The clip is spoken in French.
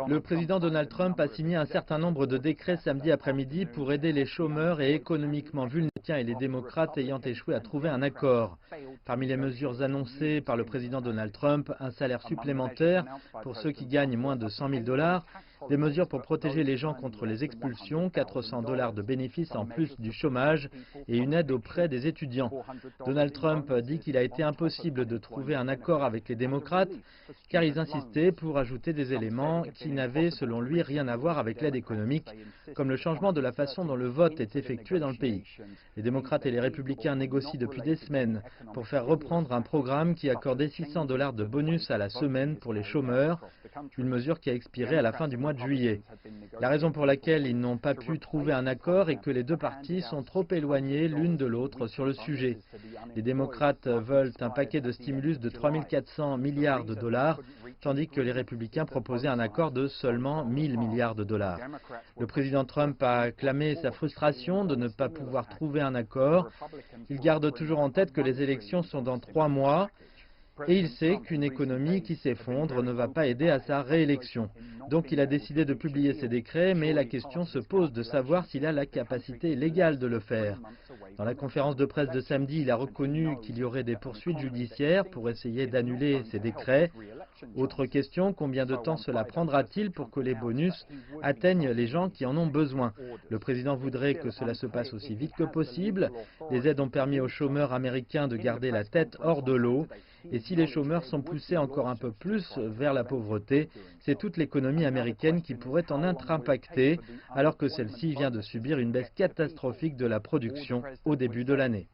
Le président Donald Trump a signé un certain nombre de décrets samedi après-midi pour aider les chômeurs et économiquement vulnérables et les démocrates ayant échoué à trouver un accord. Parmi les mesures annoncées par le président Donald Trump, un salaire supplémentaire pour ceux qui gagnent moins de 100 000 $, des mesures pour protéger les gens contre les expulsions, 400 $ de bénéfices en plus du chômage et une aide auprès des étudiants. Donald Trump dit qu'il a été impossible de trouver un accord avec les démocrates car ils insistaient pour ajouter des éléments qui n'avaient selon lui rien à voir avec l'aide économique, comme le changement de la façon dont le vote est effectué dans le pays. Les démocrates et les républicains négocient depuis des semaines pour faire reprendre un programme qui accordait 600 $ de bonus à la semaine pour les chômeurs, une mesure qui a expiré à la fin du mois de juillet. La raison pour laquelle ils n'ont pas pu trouver un accord est que les deux parties sont trop éloignées l'une de l'autre sur le sujet. Les démocrates veulent un paquet de stimulus de 3 400 milliards de dollars, tandis que les républicains proposaient un accord de seulement 1 000 milliards de dollars. Le président Trump a clamé sa frustration de ne pas pouvoir trouver un accord. Il garde toujours en tête que les élections sont dans 3 mois et il sait qu'une économie qui s'effondre ne va pas aider à sa réélection. Donc il a décidé de publier ses décrets, mais la question se pose de savoir s'il a la capacité légale de le faire. Dans la conférence de presse de samedi, il a reconnu qu'il y aurait des poursuites judiciaires pour essayer d'annuler ces décrets. Autre question, combien de temps cela prendra-t-il pour que les bonus atteignent les gens qui en ont besoin? Le président voudrait que cela se passe aussi vite que possible. Les aides ont permis aux chômeurs américains de garder la tête hors de l'eau. Et si les chômeurs sont poussés encore un peu plus vers la pauvreté, c'est toute l'économie américaine qui pourrait en être impactée, alors que celle-ci vient de subir une baisse catastrophique de la production au début de l'année.